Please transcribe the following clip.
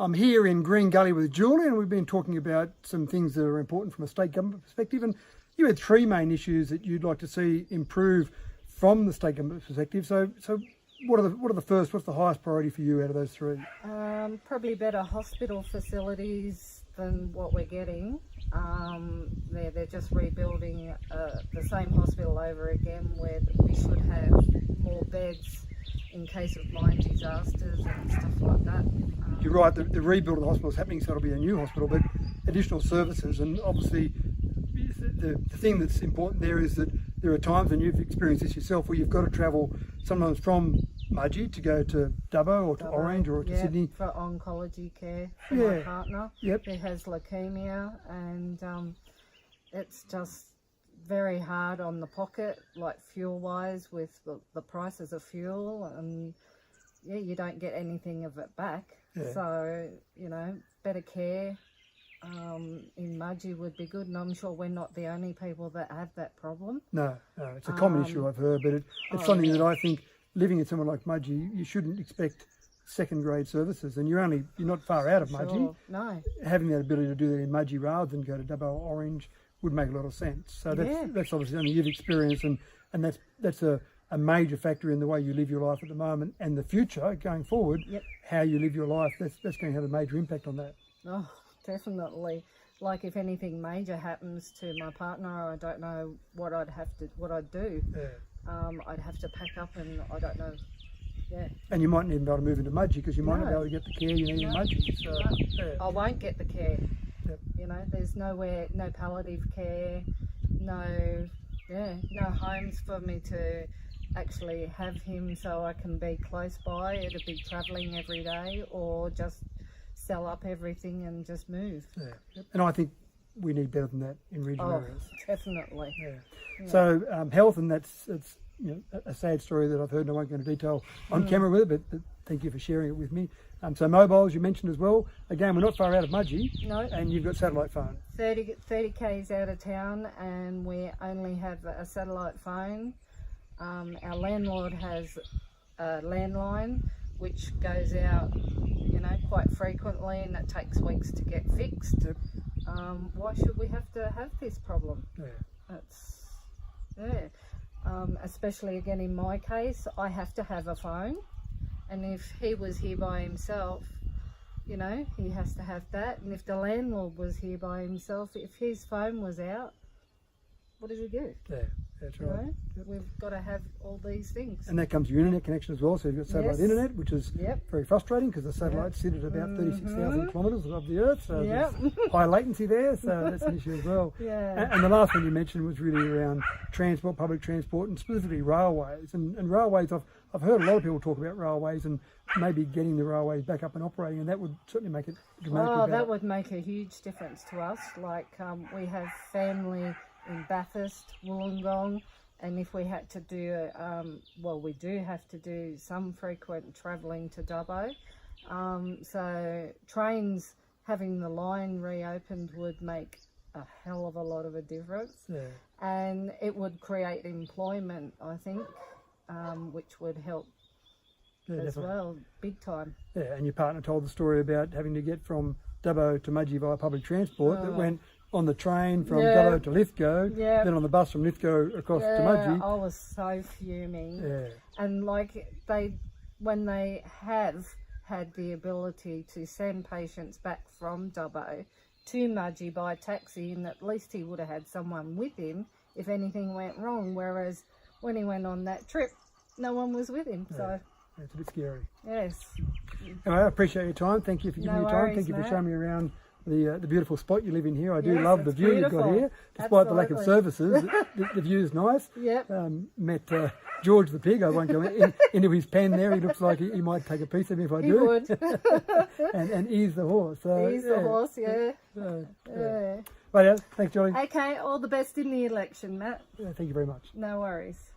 I'm here in Green Gully with Julie, and we've been talking about some things that are important from a state government perspective. And you had three main issues that you'd like to see improve from the state government perspective. So what are the first? What's the highest priority for you out of those three? Probably better hospital facilities than what we're getting. They're just rebuilding the same hospital over again, where we should have more beds in case of mine disasters and stuff like that. You're right, the rebuild of the hospital is happening, so it'll be a new hospital, but additional services. And obviously the thing that's important there is that there are times, and you've experienced this yourself, where you've got to travel sometimes from Mudgee to go to Dubbo or to Orange or to Sydney. For oncology care for my partner who has leukemia, and it's just very hard on the pocket, like fuel wise, with the prices of fuel, and you don't get anything of it back. So better care in Mudgee would be good, and I'm sure we're not the only people that have that problem. No, it's a common issue, I've heard, but it's something that I think, living in somewhere like Mudgee, you shouldn't expect second-grade services, and you're not far out of Mudgee. No. Having that ability to do that in Mudgee rather than go to Dubbo or Orange would make a lot of sense. So that's obviously something you've experienced, and that's a major factor in the way you live your life at the moment and the future going forward. How you live your life, that's going to have a major impact on that. Oh, definitely. Like if anything major happens to my partner, I don't know what I'd do. I'd have to pack up, and I don't know. And you mightn't even be able to move into Mudgee because you might not be able to get the care you need in Mudgee. So, I won't get the care. There's nowhere, no palliative care, no homes for me to actually have him, so I can be close by. It'd be travelling every day, or just sell up everything and just move. And I think we need better than that in regional areas. Definitely. So health, and it's a sad story that I've heard, and I won't go into detail on camera with it, but thank you for sharing it with me. So mobiles you mentioned as well. Again, we're not far out of Mudgee. No. And you've got satellite phone. 30 k's out of town, and we only have a satellite phone. Our landlord has a landline which goes out quite frequently, and it takes weeks to get fixed. Why should we have to have this problem? Especially again in my case, I have to have a phone, and if he was here by himself, he has to have that. And if the landlord was here by himself, if his phone was out, what does he do? That's right. We've got to have all these things. And that comes to your internet connection as well. So you've got satellite internet, which is very frustrating because the satellites sit at about 36,000 kilometres above the Earth. So there's high latency there, so that's an issue as well. And the last one you mentioned was really around transport, public transport, and specifically railways. And railways, I've heard a lot of people talk about railways and maybe getting the railways back up and operating, and that would certainly make it dramatically better. That would make a huge difference to us. Like we have family in Bathurst, Wollongong, and if we had to do, we do have to do some frequent travelling to Dubbo. So trains, having the line reopened would make a hell of a lot of a difference. And it would create employment, I think, which would help as well, big time. And your partner told the story about having to get from Dubbo to Mudgee via public transport that went on the train from Gully to Lithgow, then on the bus from Lithgow across to Mudgee. I was so fuming. And when they have had the ability to send patients back from Dubbo to Mudgee by taxi, and at least he would have had someone with him if anything went wrong, whereas when he went on that trip, no one was with him. So it's a bit scary. Yes. Anyway, I appreciate your time. Thank you for giving me your time. Thank you for showing me around the beautiful spot you live in here. I do love the view you've got here, despite the lack of services. The view is nice. Met George the pig. I won't go into his pen there. He looks like he might take a piece of me if I do. He would. and Ease the horse. Ease the horse, Right, thanks, Jolly. Okay, all the best in the election, Matt. Thank you very much. No worries.